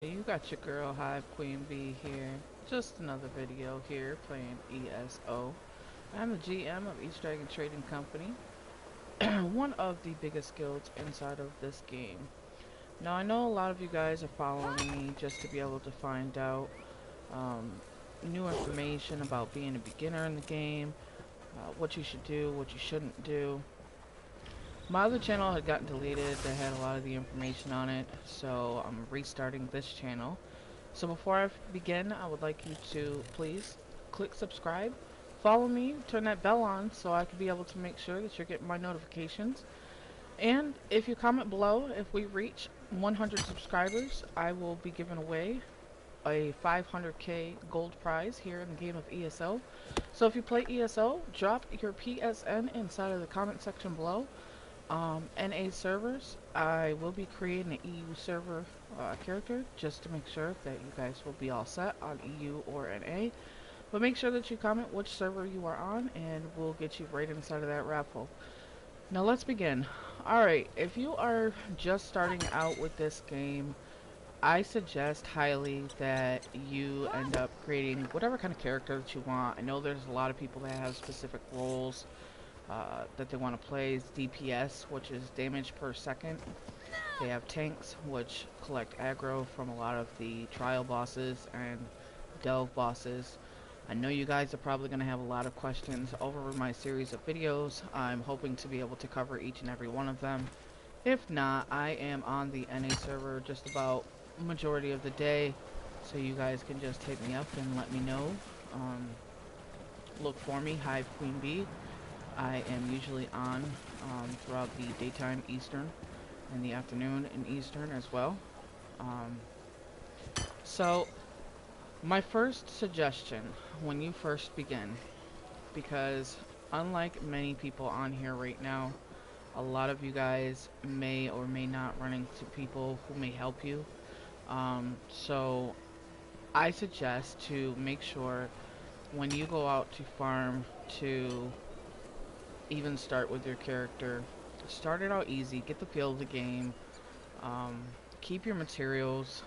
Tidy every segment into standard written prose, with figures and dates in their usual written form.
You got your girl Hive Queen Bee here. Just another video here playing ESO. I'm the GM of East Dragon Trading Company, one of the biggest guilds inside of this game. Now I know a lot of you guys are following me just to be able to find out um, new information about being a beginner in the game, what you should do, what you shouldn't do. My other channel had gotten deleted that had a lot of the information on it, so I'm restarting this channel. So before I begin, I would like you to please click subscribe, follow me, turn that bell on so I can be able to make sure that you're getting my notifications. And if you comment below, if we reach 100 subscribers, I will be giving away a 500k gold prize here in the game of ESO. So if you play ESO, drop your PSN inside of the comment section below. NA servers, I will be creating an EU server character just to make sure that you guys will be all set on EU or NA. But make sure that you comment which server you are on and we'll get you right inside of that raffle. Now let's begin. Alright, if you are just starting out with this game, I suggest highly that you end up creating whatever kind of character that you want. I know there's a lot of people that have specific roles that they want to play. Is DPS, which is damage per second. They have tanks, which collect aggro from a lot of the trial bosses and delve bosses. I know you guys are probably going to have a lot of questions over my series of videos. I'm hoping to be able to cover each and every one of them. If not, I am on the NA server just about majority of the day, so you guys can just hit me up and let me know. Look for me, Hive Queen Bee. I am usually on throughout the daytime Eastern and the afternoon in Eastern as well. So my first suggestion when you first begin, because unlike many people on here right now, a lot of you guys may or may not run into people who may help you. So I suggest to make sure when you go out to farm to even start with your character, start it out easy, get the feel of the game, keep your materials,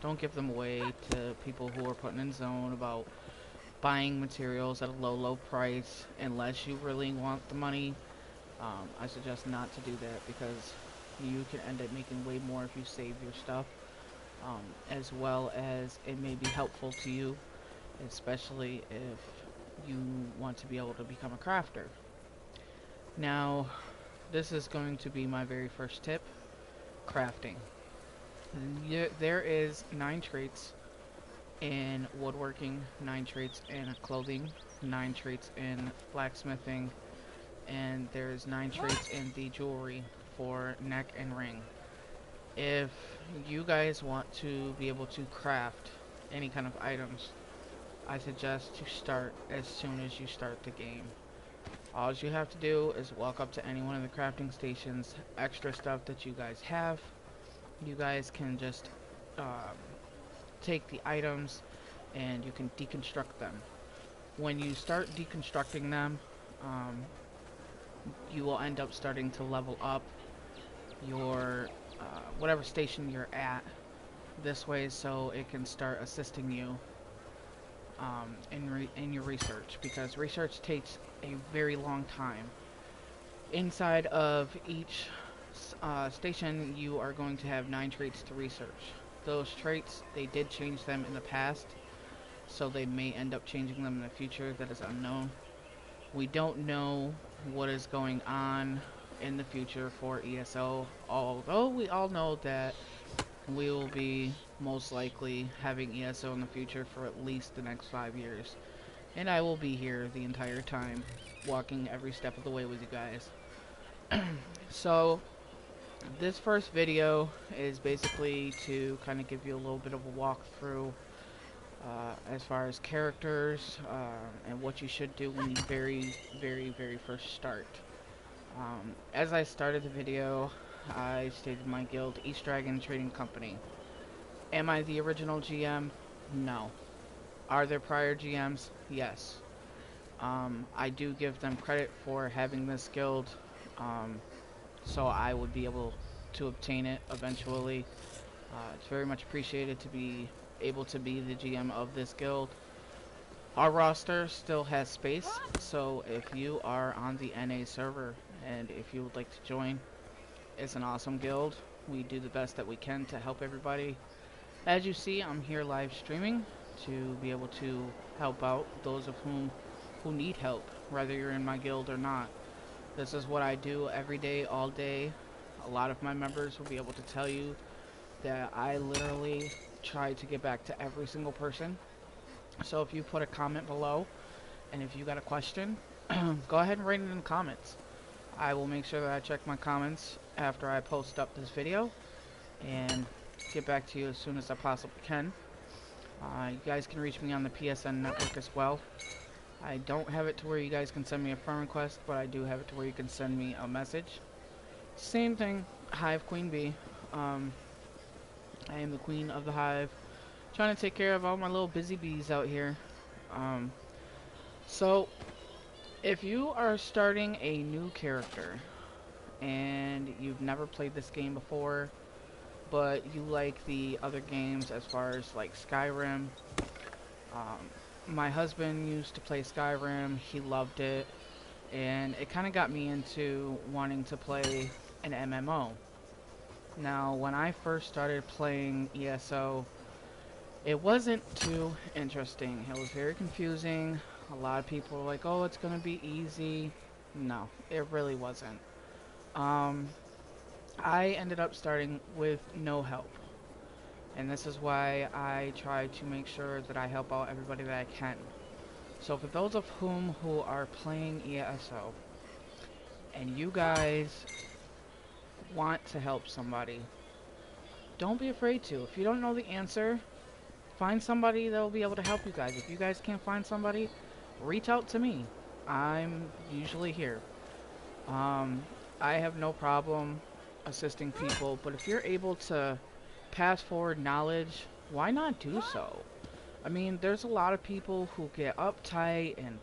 don't give them away to people who are putting in zone about buying materials at a low price unless you really want the money. I suggest not to do that because you can end up making way more if you save your stuff, as well as it may be helpful to you, especially if you want to be able to become a crafter. Now, this is going to be my very first tip, crafting. There is 9 traits in woodworking, 9 traits in clothing, 9 traits in blacksmithing, and there's 9 traits in the jewelry for neck and ring. If you guys want to be able to craft any kind of items, I suggest to start as soon as you start the game. All you have to do is walk up to any one of the crafting stations, extra stuff that you guys have. You guys can just take the items and you can deconstruct them. When you start deconstructing them, you will end up starting to level up your whatever station you're at this way, so it can start assisting you in your research, because research takes a very long time. Inside of each station, you are going to have 9 traits to research. Those traits, they did change them in the past, so they may end up changing them in the future. That is unknown. We don't know what is going on in the future for ESO, although we all know that we will be most likely having ESO in the future for at least the next 5 years. And I will be here the entire time, walking every step of the way with you guys. So, this first video is basically to kind of give you a little bit of a walkthrough as far as characters and what you should do when you very first start. As I started the video, I stated my guild, East Dragon Trading Company. Am I the original GM? No. Are there prior GMs? Yes. I do give them credit for having this guild, so I would be able to obtain it eventually. It's very much appreciated to be able to be the GM of this guild. Our roster still has space, so if you are on the NA server and if you would like to join, it's an awesome guild. We do the best that we can to help everybody. As you see, I'm here live streaming to be able to help out those of who need help, whether you're in my guild or not. This is what I do every day, all day. A lot of my members will be able to tell you that I literally try to get back to every single person. So if you put a comment below, and if you got a question, go ahead and write it in the comments. I will make sure that I check my comments after I post up this video, and get back to you as soon as I possibly can. You guys can reach me on the PSN network as well. I don't have it to where you guys can send me a friend request, but I do have it to where you can send me a message. Same thing, Hive Queen Bee. I am the queen of the hive, trying to take care of all my little busy bees out here. So, if you are starting a new character and you've never played this game before, but you like the other games as far as like Skyrim, my husband used to play Skyrim, he loved it, and it kind of got me into wanting to play an MMO. Now, when I first started playing ESO, it wasn't too interesting. It was very confusing. A lot of people were like, oh, it's gonna be easy. No, it really wasn't. I ended up starting with no help. And this is why I try to make sure that I help out everybody that I can. So for those of who are playing ESO, and you guys want to help somebody, don't be afraid to. If you don't know the answer, find somebody that will be able to help you guys. If you guys can't find somebody, reach out to me. I'm usually here. I have no problem assisting people, but if you're able to pass forward knowledge, why not do so? I mean, there's a lot of people who get uptight and,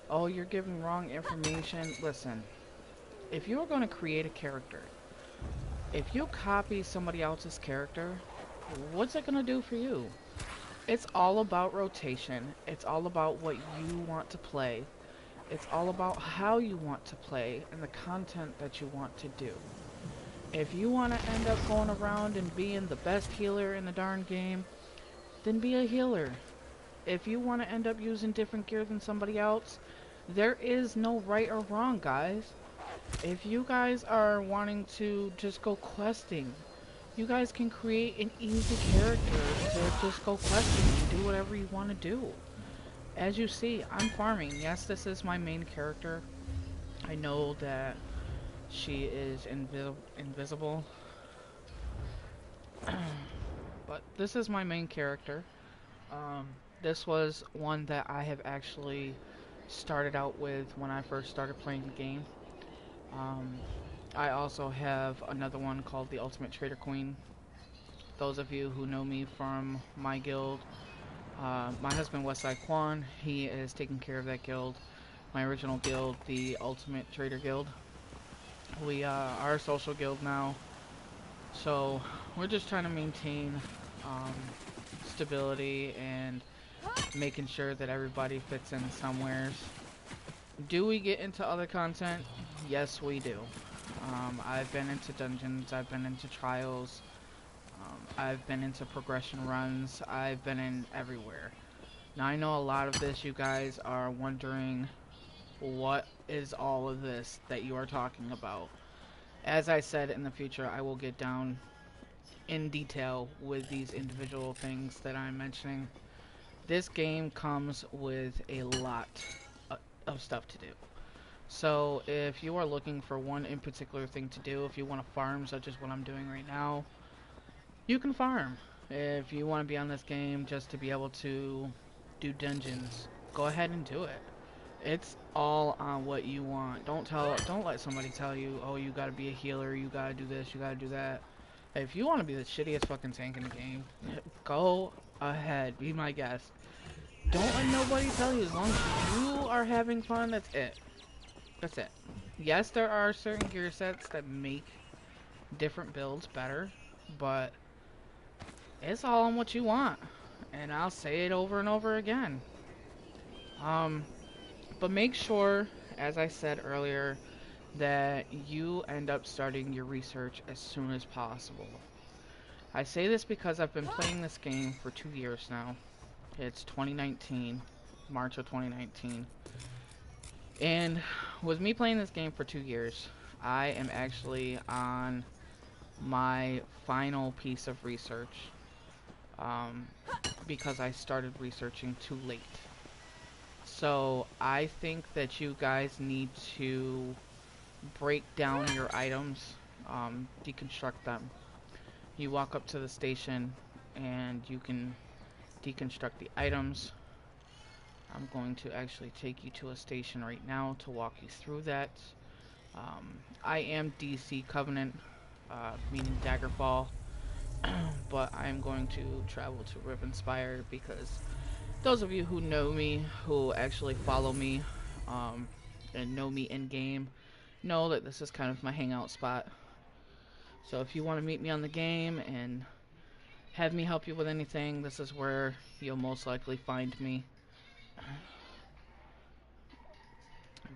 oh, you're giving wrong information. Listen, if you're going to create a character, if you copy somebody else's character, what's it going to do for you? It's all about rotation. It's all about what you want to play. It's all about how you want to play and the content that you want to do. If you want to end up going around and being the best healer in the darn game, then be a healer. If you want to end up using different gear than somebody else, there is no right or wrong, guys. If you guys are wanting to just go questing, you guys can create an easy character to just go questing and do whatever you want to do. As you see, I'm farming. Yes, this is my main character. I know that she is invisible. But this is my main character. This was one that I have actually started out with when I first started playing the game. I also have another one called the Ultimate Trader Queen. Those of you who know me from my guild, my husband Westside Quan, he is taking care of that guild. My original guild, the Ultimate Trader Guild. We are a social guild now, so we're just trying to maintain stability and making sure that everybody fits in somewheres. Do we get into other content? Yes, we do. I've been into dungeons, I've been into trials, I've been into progression runs, I've been in everywhere. Now I know a lot of this you guys are wondering, what is all of this that you are talking about? As I said, in the future I will get down in detail with these individual things that I'm mentioning. This game comes with a lot of stuff to do. So if you are looking for one in particular thing to do, if you want to farm such as what I'm doing right now, you can farm. If you want to be on this game just to be able to do dungeons, go ahead and do it. It's all on what you want. Don't let somebody tell you, oh, you gotta be a healer, you gotta do this, you gotta do that. If you want to be the shittiest fucking tank in the game, go ahead, be my guest. Don't let nobody tell you. As long as you are having fun, that's it. That's it. Yes, there are certain gear sets that make different builds better, but It's all on what you want, and I'll say it over and over again. Um, but make sure, as I said earlier, that you end up starting your research as soon as possible. I say this because I've been playing this game for 2 years now. It's 2019, March of 2019. And with me playing this game for 2 years, I am actually on my final piece of research um, because I started researching too late. So I think that you guys need to break down your items, deconstruct them. You walk up to the station and you can deconstruct the items. I'm going to actually take you to a station right now to walk you through that. I am DC Covenant, meaning Daggerfall, but I am going to travel to Rivenspire because those of you who know me, who actually follow me, um, and know me in game, know that this is kind of my hangout spot. So if you want to meet me on the game and have me help you with anything, this is where you'll most likely find me.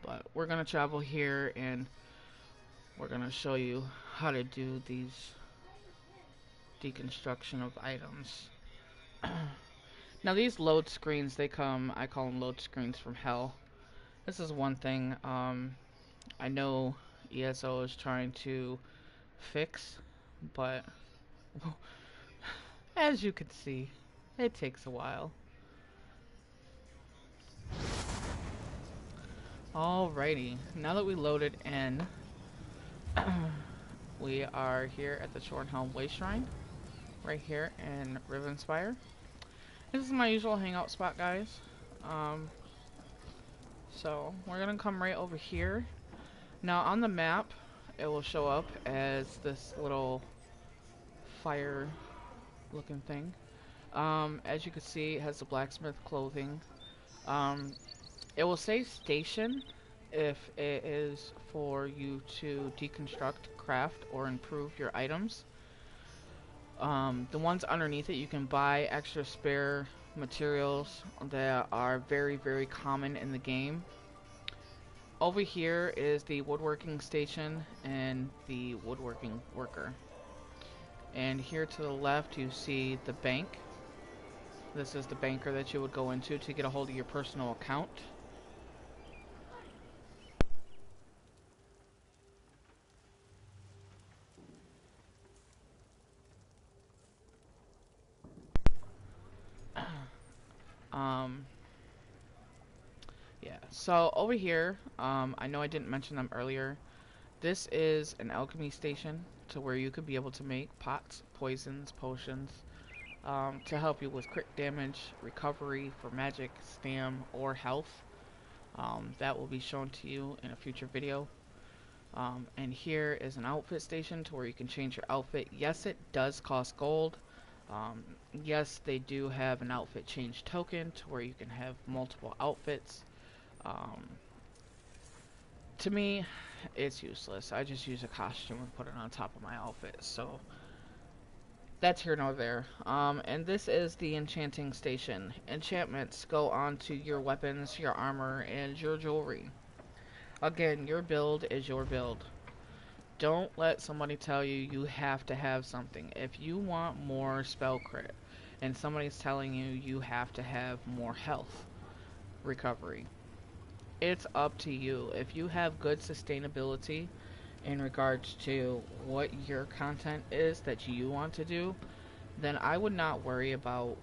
But we're going to travel here and we're going to show you how to do these deconstruction of items. Now these load screens, they come, I call them load screens from hell. This is one thing I know ESO is trying to fix, but as you can see, it takes a while. Alrighty, now that we loaded in, we are here at the Shornhelm Way Shrine, right here in Rivenspire. This is my usual hangout spot, guys. So we're gonna come right over here. Now on the map, it will show up as this little fire looking thing. As you can see, it has the blacksmith clothing. Um, it will say station if it is for you to deconstruct, craft, or improve your items. The ones underneath it, you can buy extra spare materials that are very, very common in the game. Over here is the woodworking station and the woodworking worker. And here to the left you see the bank. This is the banker that you would go into to get a hold of your personal account. Um, yeah, so over here, I know I didn't mention them earlier. This is an alchemy station to where you could be able to make pots, poisons, potions, to help you with crit damage, recovery for magic, stam, or health. That will be shown to you in a future video. And here is an outfit station to where you can change your outfit. Yes, it does cost gold. Um, yes, they do have an outfit change token to where you can have multiple outfits. Um, to me, it's useless. I just use a costume and put it on top of my outfit. So that's here nor there. And this is the enchanting station. Enchantments go onto your weapons, your armor, and your jewelry. Again, your build is your build. Don't let somebody tell you you have to have something. If you want more spell crit and somebody's telling you you have to have more health recovery, it's up to you. If you have good sustainability in regards to what your content is that you want to do, then I would not worry about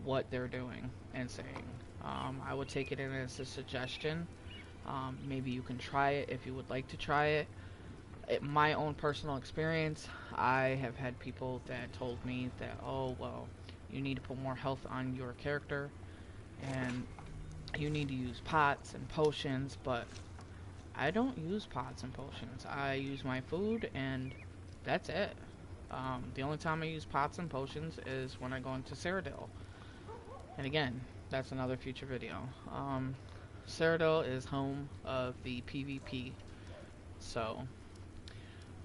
what they're doing and saying. I would take it in as a suggestion. Maybe you can try it if you would like to try it. My own personal experience, I have had people that told me that, oh, well, you need to put more health on your character and you need to use pots and potions, but I don't use pots and potions. I use my food and that's it. The only time I use pots and potions is when I go into Cyrodiil. And again, that's another future video. Cyrodiil is home of the PvP. So,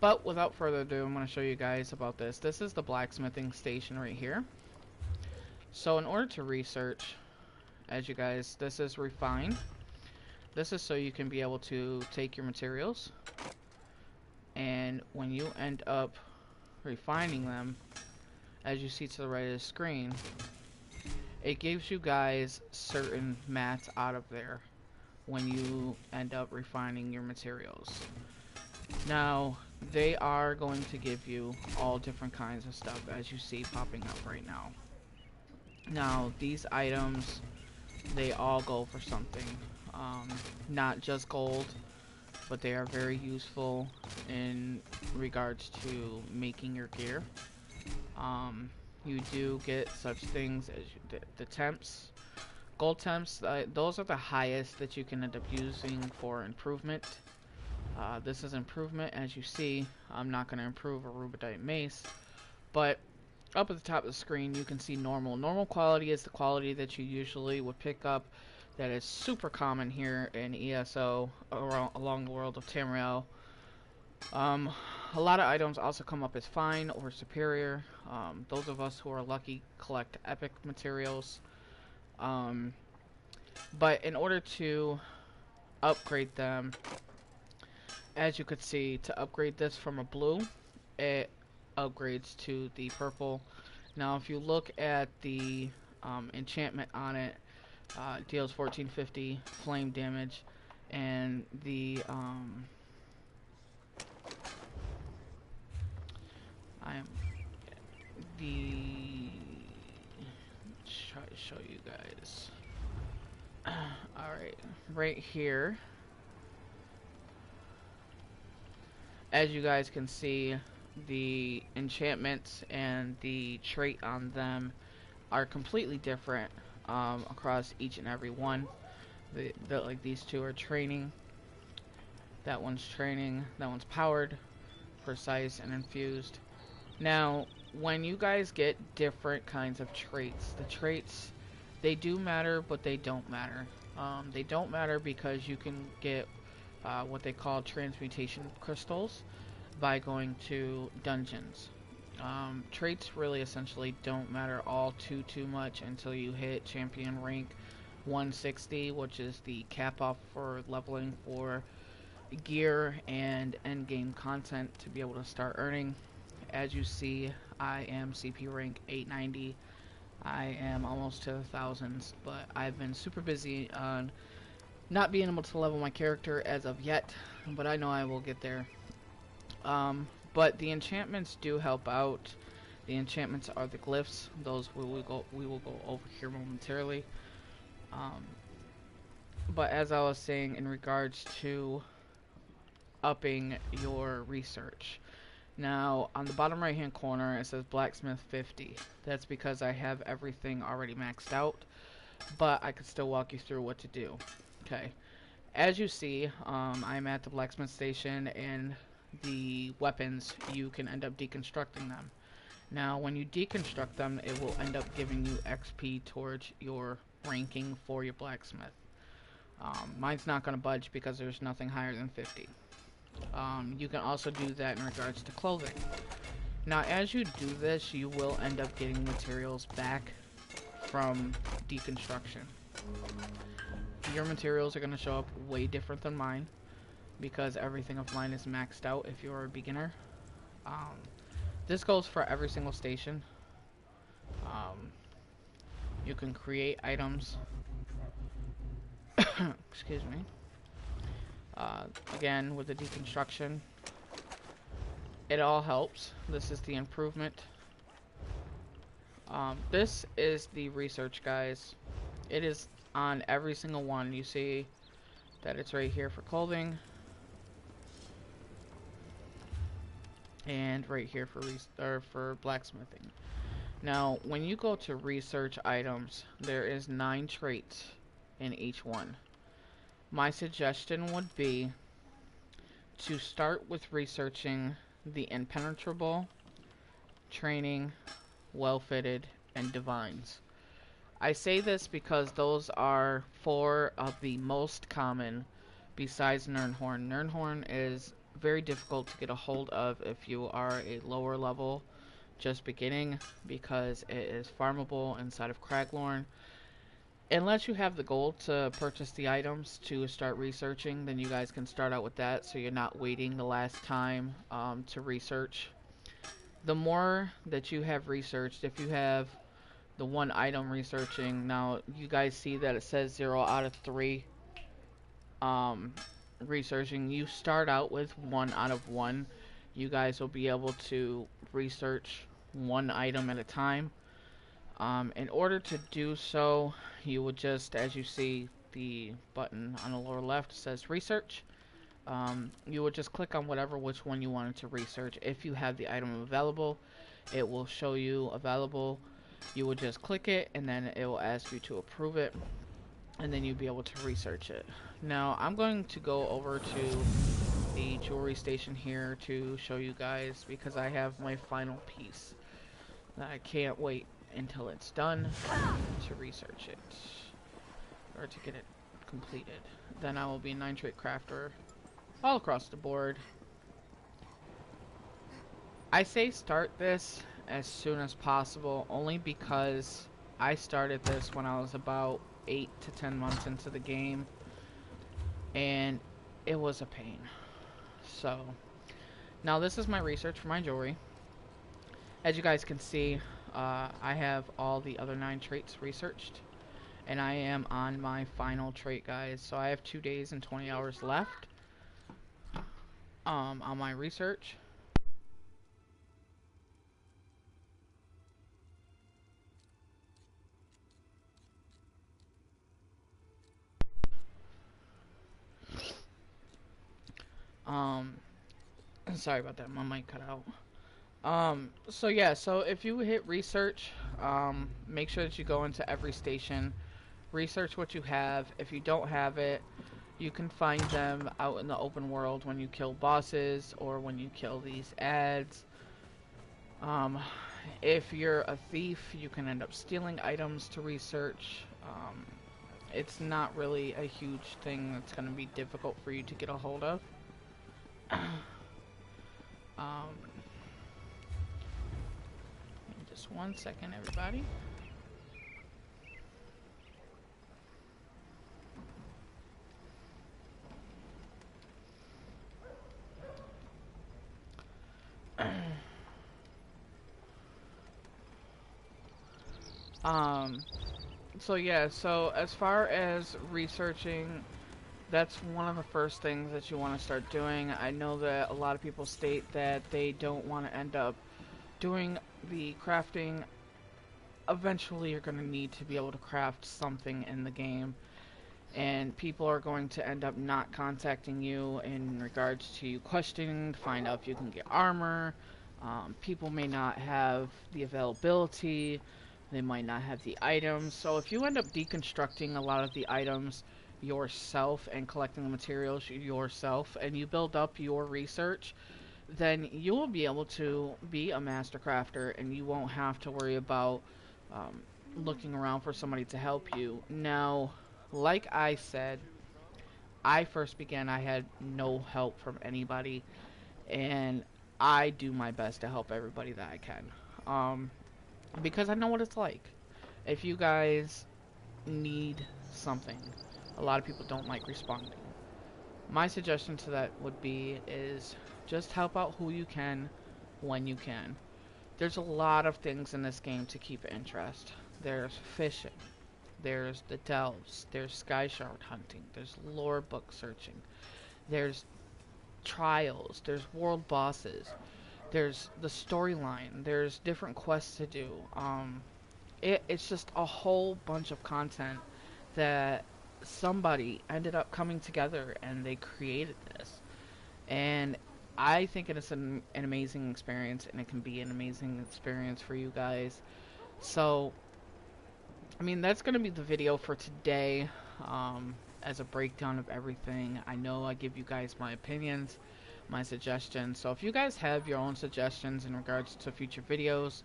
but without further ado, I'm going to show you guys about this. This is the blacksmithing station right here. So in order to research, as you guys, this is refine. This is so you can be able to take your materials, and when you end up refining them, as you see to the right of the screen, it gives you guys certain mats out of there when you end up refining your materials. Now, they are going to give you all different kinds of stuff as you see popping up right now. Now, these items, they all go for something. Not just gold, but they are very useful in regards to making your gear. You do get such things as the temps. Gold temps, those are the highest that you can end up using for improvement. This is improvement. As you see, I'm not going to improve a rubidite mace, but up at the top of the screen you can see normal. Normal quality is the quality that you usually would pick up, that is super common here in ESO along the world of Tamriel. A lot of items also come up as fine or superior. Those of us who are lucky collect epic materials. But in order to upgrade them, as you could see, to upgrade this from a blue, it upgrades to the purple. Now if you look at the enchantment on it, deals 1450 flame damage, and the try to show you guys. Alright, right here, as you guys can see, the enchantments and the trait on them are completely different across each and every one. Like these two are training, that one's training, that one's powered, precise, and infused. Now, when you guys get different kinds of traits, the traits, they do matter, but they don't matter. They don't matter because you can get what they call transmutation crystals by going to dungeons. Traits really essentially don't matter all too much until you hit champion rank 160, which is the cap off for leveling for gear and endgame content to be able to start earning. As you see, I am CP rank 890. I am almost to the thousands, but I've been super busy on not being able to level my character as of yet, but I know I will get there. But the enchantments do help out. The enchantments are the glyphs. Those we will go over here momentarily. But as I was saying, in regards to upping your research, now on the bottom right hand corner it says Blacksmith 50. That's because I have everything already maxed out, but I could still walk you through what to do. Okay, as you see, I'm at the blacksmith station, and the weapons, you can end up deconstructing them. Now when you deconstruct them, it will end up giving you XP towards your ranking for your blacksmith. Mine's not going to budge because there's nothing higher than 50. You can also do that in regards to clothing. Now as you do this, you will end up getting materials back from deconstruction. Your materials are going to show up way different than mine because everything of mine is maxed out if you're a beginner. This goes for every single station. You can create items. Excuse me. Again, with the deconstruction, it all helps. This is the improvement. This is the research, guys. It is on every single one. You see that it's right here for clothing, and right here for blacksmithing. Now, when you go to research items, there is 9 traits in each one. My suggestion would be to start with researching the impenetrable, training, well-fitted, and divines. I say this because those are 4 of the most common besides Nirnhorn. Nirnhorn is very difficult to get a hold of if you are a lower level just beginning because it is farmable inside of Craglorn. Unless you have the goal to purchase the items to start researching, then you guys can start out with that so you're not waiting the last time to research. The more that you have researched, if you have the one item researching, now you guys see that it says 0 out of 3 um, researching. You start out with 1 out of 1. You guys will be able to research one item at a time. In order to do so, you would just, as you see the button on the lower left says research. You would just click on which one you wanted to research. If you have the item available, it will show you available. You would just click it and then it will ask you to approve it, and then you'll be able to research it. Now I'm going to go over to the jewelry station here to show you guys, because I have my final piece. I can't wait until it's done to research it, or to get it completed. Then I will be a 9-trait crafter all across the board. I say start this as soon as possible, only because I started this when I was about 8 to 10 months into the game, and it was a pain. So now this is my research for my jewelry. As you guys can see, I have all the other 9 traits researched, and I am on my final trait, guys. So I have 2 days and 20 hours left on my research. Sorry about that, my mic cut out. So yeah, so if you hit research, make sure that you go into every station, research what you have. If you don't have it, you can find them out in the open world when you kill bosses or when you kill these ads. If you're a thief, you can end up stealing items to research. It's not really a huge thing that's going to be difficult for you to get a hold of. Just 1 second, everybody. So yeah, so as far as researching, that's one of the first things that you want to start doing. I know that a lot of people state that they don't want to end up doing the crafting. Eventually you're going to need to be able to craft something in the game, and people are going to end up not contacting you in regards to you questioning to find out if you can get armor. People may not have the availability, they might not have the items. So if you end up deconstructing a lot of the items yourself and collecting the materials yourself, and you build up your research, then you will be able to be a master crafter, and you won't have to worry about looking around for somebody to help you. Now, like I said, I first began, I had no help from anybody, and I do my best to help everybody that I can. Because I know what it's like. If you guys need something, a lot of people don't like responding. My suggestion to that would be is just help out who you can when you can. There's a lot of things in this game to keep interest. There's fishing, there's the delves, there's sky shard hunting, there's lore book searching, there's trials, there's world bosses, there's the storyline, there's different quests to do. It's just a whole bunch of content that somebody ended up coming together and they created this. And I think it is an amazing experience, and it can be an amazing experience for you guys. So, I mean, that's going to be the video for today, as a breakdown of everything. I know I give you guys my opinions, my suggestions. So if you guys have your own suggestions in regards to future videos,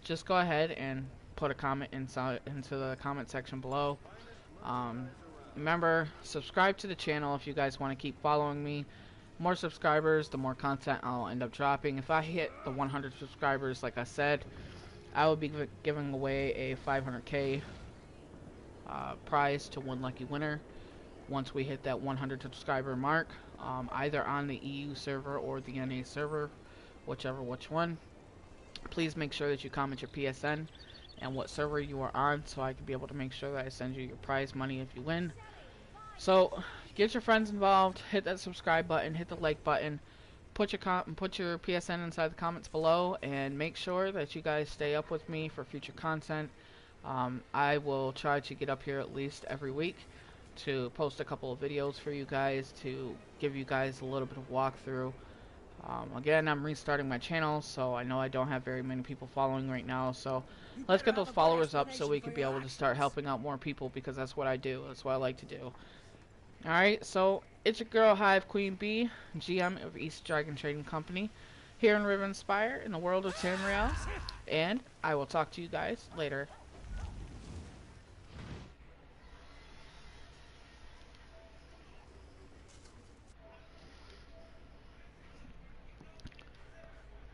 just go ahead and put a comment into the comment section below. Remember, subscribe to the channel if you guys want to keep following me. More subscribers, the more content I'll end up dropping. If I hit the 100 subscribers, like I said, I will be giving away a 500k prize to one lucky winner once we hit that 100 subscriber mark, either on the EU server or the NA server, which one. Please make sure that you comment your PSN and what server you are on, so I can be able to make sure that I send you your prize money if you win. So get your friends involved, hit that subscribe button, hit the like button, put your PSN inside the comments below, and make sure that you guys stay up with me for future content. I will try to get up here at least every week to post a couple of videos for you guys, to give you guys a little bit of walkthrough. Again, I'm restarting my channel, so I know I don't have very many people following right now, so let's get those followers up so we can be able to start helping out more people, because that's what I do. That's what I like to do. Alright, so it's your girl Hive Queen Bee, GM of East Dragon Trading Company, here in Rivenspire in the world of Tamriel, and I will talk to you guys later.